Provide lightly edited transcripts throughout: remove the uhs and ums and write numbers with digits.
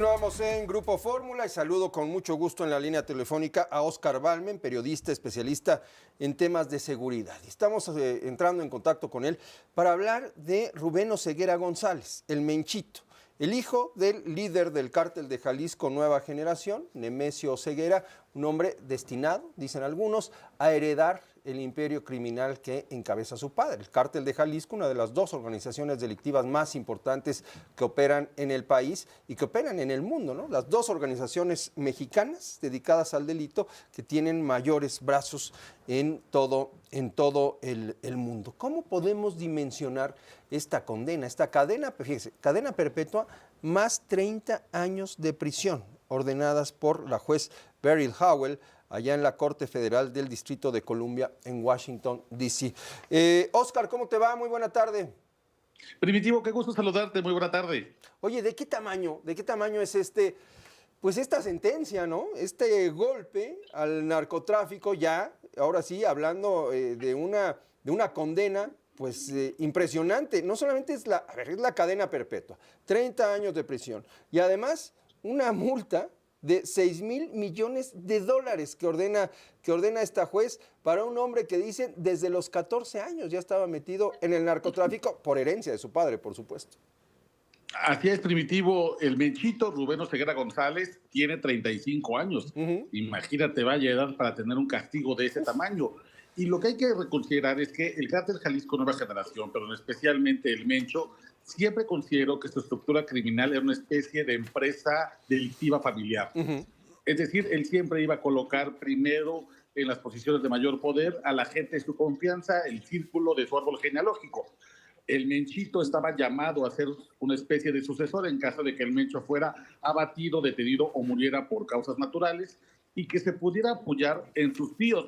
Continuamos en Grupo Fórmula y saludo con mucho gusto en la línea telefónica a Óscar Balmen, periodista especialista en temas de seguridad. Estamos entrando en contacto con él para hablar de Rubén Oseguera González, el Menchito, el hijo del líder del cártel de Jalisco Nueva Generación, Nemesio Oseguera, un hombre destinado, dicen algunos, a heredar el imperio criminal que encabeza su padre. El Cártel de Jalisco, una de las dos organizaciones delictivas más importantes que operan en el país y que operan en el mundo, ¿no? Las dos organizaciones mexicanas dedicadas al delito que tienen mayores brazos en todo el mundo. ¿Cómo podemos dimensionar esta condena, esta cadena, fíjese, cadena perpetua más 30 años de prisión ordenadas por la juez Beryl Howell allá en la Corte Federal del Distrito de Columbia en Washington, D.C. Óscar, ¿cómo te va? Muy buena tarde. Primitivo, qué gusto saludarte, muy buena tarde. Oye, ¿de qué tamaño es pues esta sentencia, ¿no? Este golpe al narcotráfico ya, ahora sí, hablando de una condena, pues impresionante. No solamente es la cadena perpetua, 30 años de prisión y además una multa de 6,000 millones de dólares que ordena esta juez para un hombre que dicen desde los 14 años ya estaba metido en el narcotráfico por herencia de su padre, por supuesto. Así es, Primitivo, el Menchito Rubén Oseguera González tiene 35 años. Imagínate, vaya edad para tener un castigo de ese tamaño. Y lo que hay que considerar es que el Cártel Jalisco Nueva Generación, pero especialmente el Mencho, siempre consideró que su estructura criminal era una especie de empresa delictiva familiar. Es decir, él siempre iba a colocar primero en las posiciones de mayor poder a la gente de su confianza, el círculo de su árbol genealógico. El Menchito estaba llamado a ser una especie de sucesor en caso de que el Mencho fuera abatido, detenido o muriera por causas naturales y que se pudiera apoyar en sus tíos,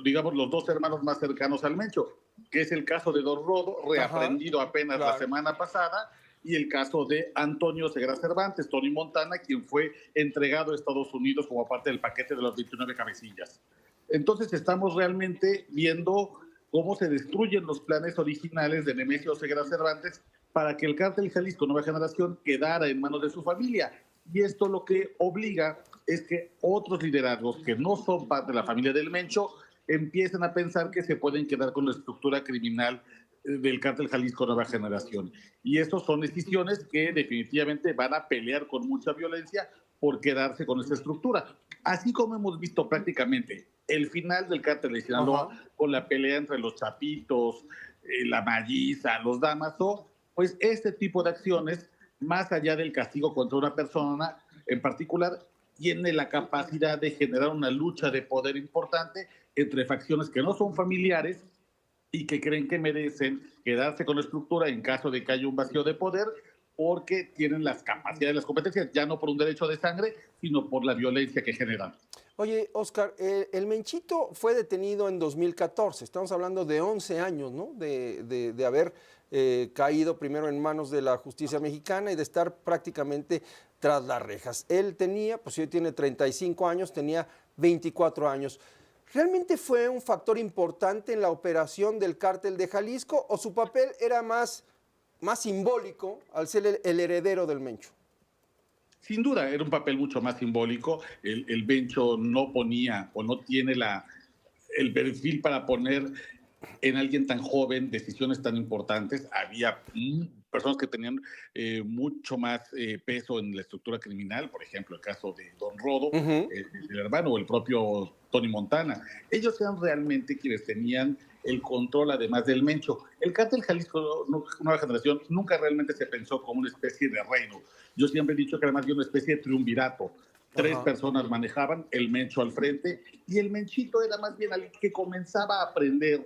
digamos, los dos hermanos más cercanos al Mencho, que es el caso de Don Rodo, reaprendido apenas la semana pasada, y el caso de Antonio Oseguera Cervantes, Tony Montana, quien fue entregado a Estados Unidos como parte del paquete de los 29 cabecillas. Entonces estamos realmente viendo cómo se destruyen los planes originales de Nemesio Oseguera Cervantes para que el Cártel Jalisco Nueva Generación quedara en manos de su familia. Y esto lo que obliga es que otros liderazgos que no son parte de la familia del Mencho empiecen a pensar que se pueden quedar con la estructura criminal del Cártel Jalisco Nueva Generación. Y estas son decisiones que definitivamente van a pelear con mucha violencia por quedarse con esta estructura. Así como hemos visto prácticamente el final del Cártel de Sinaloa con la pelea entre los Chapitos, la Malliza, los Damaso, pues este tipo de acciones, más allá del castigo contra una persona en particular, tiene la capacidad de generar una lucha de poder importante entre facciones que no son familiares y que creen que merecen quedarse con la estructura en caso de que haya un vacío de poder, porque tienen las capacidades, las competencias, ya no por un derecho de sangre, sino por la violencia que generan. Oye, Óscar, el Menchito fue detenido en 2014, estamos hablando de 11 años, ¿no? De haber caído primero en manos de la justicia mexicana y de estar prácticamente tras las rejas. Él tenía, pues hoy tiene 35 años, tenía 24 años. ¿Realmente fue un factor importante en la operación del Cártel de Jalisco o su papel era más simbólico al ser el heredero del Mencho? Sin duda, era un papel mucho más simbólico. El Mencho no ponía o no tiene el perfil para poner en alguien tan joven decisiones tan importantes. Había personas que tenían mucho más peso en la estructura criminal, por ejemplo, el caso de Don Rodo, el hermano, o el propio Tony Montana. Ellos eran realmente quienes tenían el control, además del Mencho. El Cártel Jalisco Nueva Generación nunca realmente se pensó como una especie de reino. Yo siempre he dicho que era más bien una especie de triunvirato. Tres personas manejaban, el Mencho al frente, y el Menchito era más bien alguien que comenzaba a aprender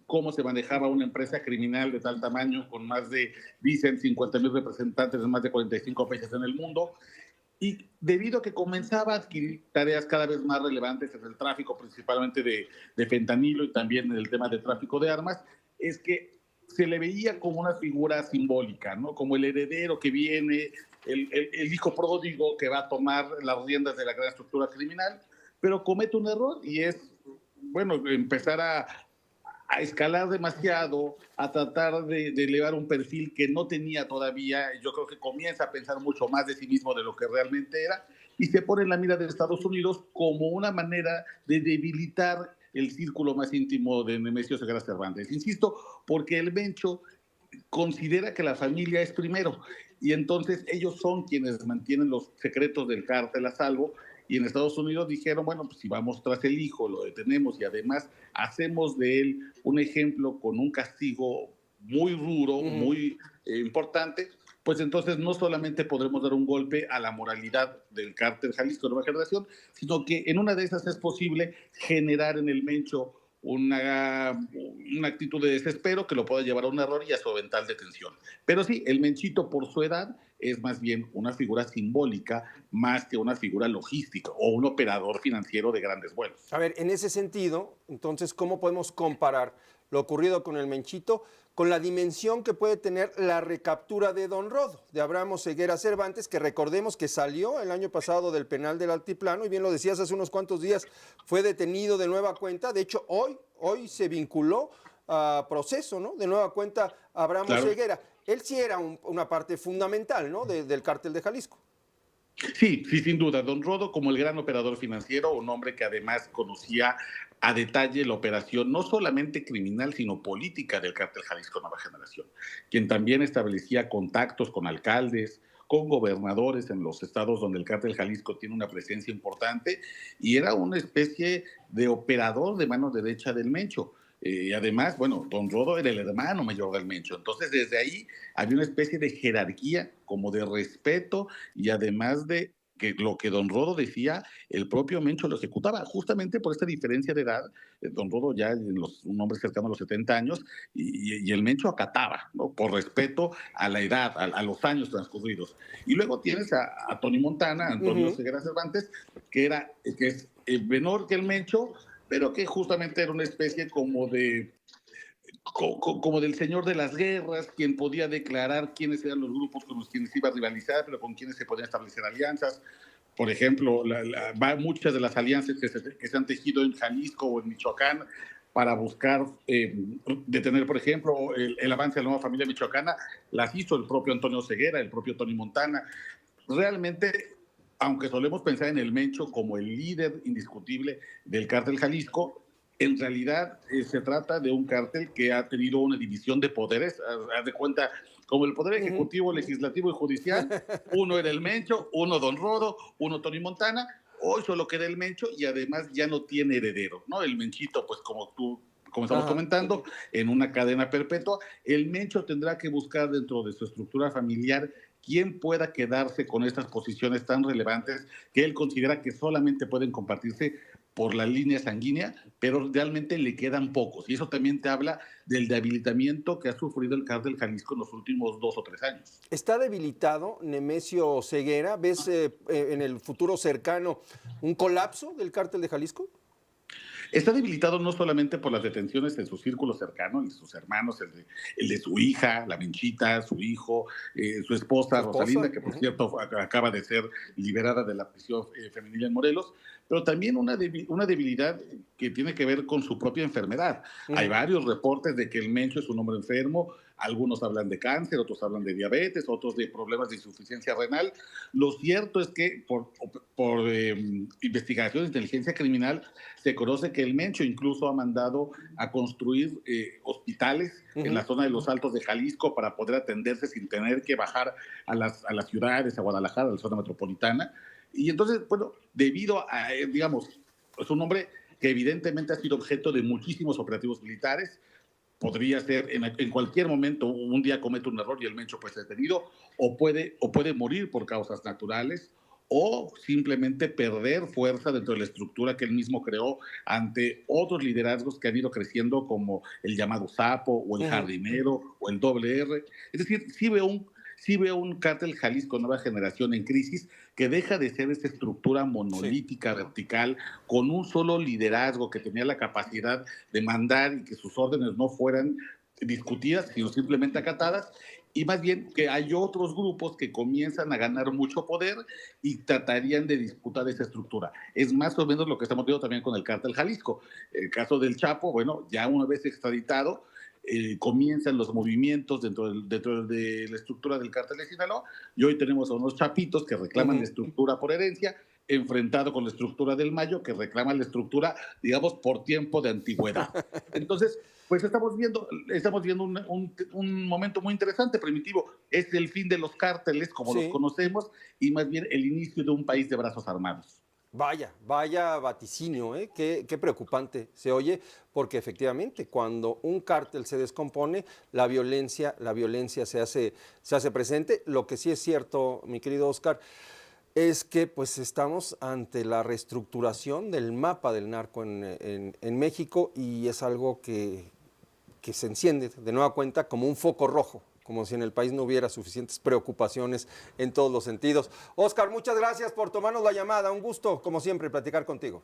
cómo se manejaba una empresa criminal de tal tamaño, con más de, dicen, 50,000 representantes de más de 45 países en el mundo, y debido a que comenzaba a adquirir tareas cada vez más relevantes en el tráfico, principalmente de fentanilo y también en el tema de tráfico de armas, es que se le veía como una figura simbólica, ¿no? Como el heredero que viene, el hijo pródigo que va a tomar las riendas de la gran estructura criminal, pero comete un error y es, bueno, empezar a escalar demasiado, a tratar de elevar un perfil que no tenía todavía. Yo creo que comienza a pensar mucho más de sí mismo de lo que realmente era y se pone en la mira de Estados Unidos como una manera de debilitar el círculo más íntimo de Nemesio Ceguera Cervantes. Insisto, porque el Mencho considera que la familia es primero y entonces ellos son quienes mantienen los secretos del cártel a salvo y en Estados Unidos dijeron, bueno, pues si vamos tras el hijo, lo detenemos y además hacemos de él un ejemplo con un castigo muy duro, muy importante, pues entonces no solamente podremos dar un golpe a la moralidad del cártel Jalisco Nueva Generación, sino que en una de esas es posible generar en el Mencho una actitud de desespero que lo pueda llevar a un error y a su eventual detención. Pero sí, el Menchito por su edad es más bien una figura simbólica más que una figura logística o un operador financiero de grandes vuelos. A ver, en ese sentido, entonces, ¿cómo podemos comparar lo ocurrido con el Menchito con la dimensión que puede tener la recaptura de Don Rodo, de Abraham Oseguera Cervantes, que recordemos que salió el año pasado del penal del Altiplano, y bien lo decías hace unos cuantos días, fue detenido de nueva cuenta? De hecho, hoy se vinculó a proceso, ¿no? De nueva cuenta Abraham Claro. Oseguera. Él sí era una parte fundamental, ¿no? Del cártel de Jalisco. Sí, sí, sin duda. Don Rodo, como el gran operador financiero, un hombre que además conocía a detalle la operación no solamente criminal, sino política del cártel Jalisco Nueva Generación, quien también establecía contactos con alcaldes, con gobernadores en los estados donde el cártel Jalisco tiene una presencia importante, y era una especie de operador de mano derecha del Mencho. Y además, bueno, Don Rodo era el hermano mayor del Mencho. Entonces, desde ahí había una especie de jerarquía, como de respeto, y además de que lo que Don Rodo decía, el propio Mencho lo ejecutaba, justamente por esta diferencia de edad. Don Rodo ya un hombre cercano a los 70 años, y el Mencho acataba, ¿no? Por respeto a la edad, a los años transcurridos. Y luego tienes a Tony Montana, Antonio Ceguera Cervantes, que es menor que el Mencho, pero que justamente era una especie como del señor de las guerras, quien podía declarar quiénes eran los grupos con los quienes iba a rivalizar, pero con quienes se podían establecer alianzas. Por ejemplo, muchas de las alianzas que se han tejido en Jalisco o en Michoacán para buscar detener, por ejemplo, el avance de la nueva familia michoacana, las hizo el propio Antonio Ceguera, el propio Tony Montana. Realmente, aunque solemos pensar en el Mencho como el líder indiscutible del cártel Jalisco, en realidad se trata de un cártel que ha tenido una división de poderes. Haz de cuenta, como el poder ejecutivo, legislativo y judicial, uno era el Mencho, uno Don Rodo, uno Tony Montana. Hoy solo queda el Mencho y además ya no tiene heredero, ¿no? El Menchito, pues como estamos comentando, en una cadena perpetua, el Mencho tendrá que buscar dentro de su estructura familiar quién pueda quedarse con estas posiciones tan relevantes que él considera que solamente pueden compartirse por la línea sanguínea, pero realmente le quedan pocos. Y eso también te habla del debilitamiento que ha sufrido el cártel Jalisco en los últimos 2 o 3 años. ¿Está debilitado Nemesio Ceguera? ¿Ves en el futuro cercano un colapso del cártel de Jalisco? Está debilitado no solamente por las detenciones en su círculo cercano, el de sus hermanos, el de su hija, la Menchita, su hijo, su esposa Rosalinda, que por cierto acaba de ser liberada de la prisión femenil en Morelos, pero también una debilidad que tiene que ver con su propia enfermedad. Hay varios reportes de que el Mencho es un hombre enfermo, algunos hablan de cáncer, otros hablan de diabetes, otros de problemas de insuficiencia renal. Lo cierto es que por investigación de inteligencia criminal se conoce que el Mencho incluso ha mandado a construir hospitales en la zona de los Altos de Jalisco para poder atenderse sin tener que bajar a las ciudades, a Guadalajara, a la zona metropolitana. Y entonces, bueno, debido a, digamos, es un hombre que evidentemente ha sido objeto de muchísimos operativos militares. Podría ser en cualquier momento, un día comete un error y el Mencho puede ser detenido, o puede morir por causas naturales, o simplemente perder fuerza dentro de la estructura que él mismo creó ante otros liderazgos que han ido creciendo, como el llamado Sapo, o el Jardinero, o el Doble R. Es decir, sí veo un cártel Jalisco Nueva Generación en crisis, que deja de ser esa estructura monolítica, vertical, con un solo liderazgo que tenía la capacidad de mandar y que sus órdenes no fueran discutidas, sino simplemente acatadas, y más bien que hay otros grupos que comienzan a ganar mucho poder y tratarían de disputar esa estructura. Es más o menos lo que estamos viendo también con el cártel Jalisco. El caso del Chapo, bueno, ya una vez extraditado, comienzan los movimientos dentro de la estructura del cártel de Sinaloa, y hoy tenemos a unos chapitos que reclaman la estructura por herencia, enfrentado con la estructura del Mayo, que reclama la estructura, digamos, por tiempo de antigüedad. Entonces, pues estamos viendo un momento muy interesante, Primitivo. Es el fin de los cárteles, como los conocemos, y más bien el inicio de un país de brazos armados. Vaya vaticinio, ¿eh? Qué preocupante se oye, porque efectivamente cuando un cártel se descompone, la violencia se hace presente. Lo que sí es cierto, mi querido Oscar, es que pues estamos ante la reestructuración del mapa del narco en México, y es algo que se enciende de nueva cuenta como un foco rojo, como si en el país no hubiera suficientes preocupaciones en todos los sentidos. Oscar, muchas gracias por tomarnos la llamada. Un gusto, como siempre, platicar contigo.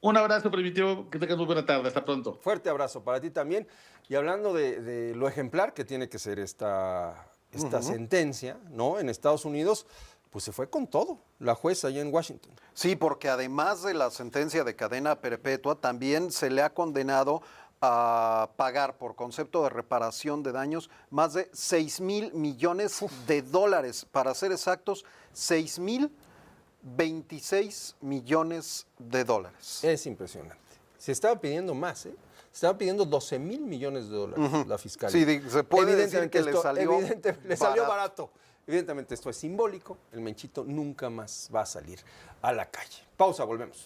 Un abrazo, Primitivo, que tengas muy buena tarde. Hasta pronto. Fuerte abrazo para ti también. Y hablando de lo ejemplar que tiene que ser esta sentencia, ¿no? En Estados Unidos, pues se fue con todo la jueza allá en Washington. Sí, porque además de la sentencia de cadena perpetua, también se le ha condenado a pagar por concepto de reparación de daños más de 6,000 millones de dólares. Para ser exactos, 6,026 millones de dólares. Es impresionante. Se estaba pidiendo más, ¿eh? Se estaba pidiendo 12,000 millones de dólares la fiscalía. Sí, se puede decir que le salió barato. Evidentemente esto es simbólico. El Menchito nunca más va a salir a la calle. Pausa, volvemos.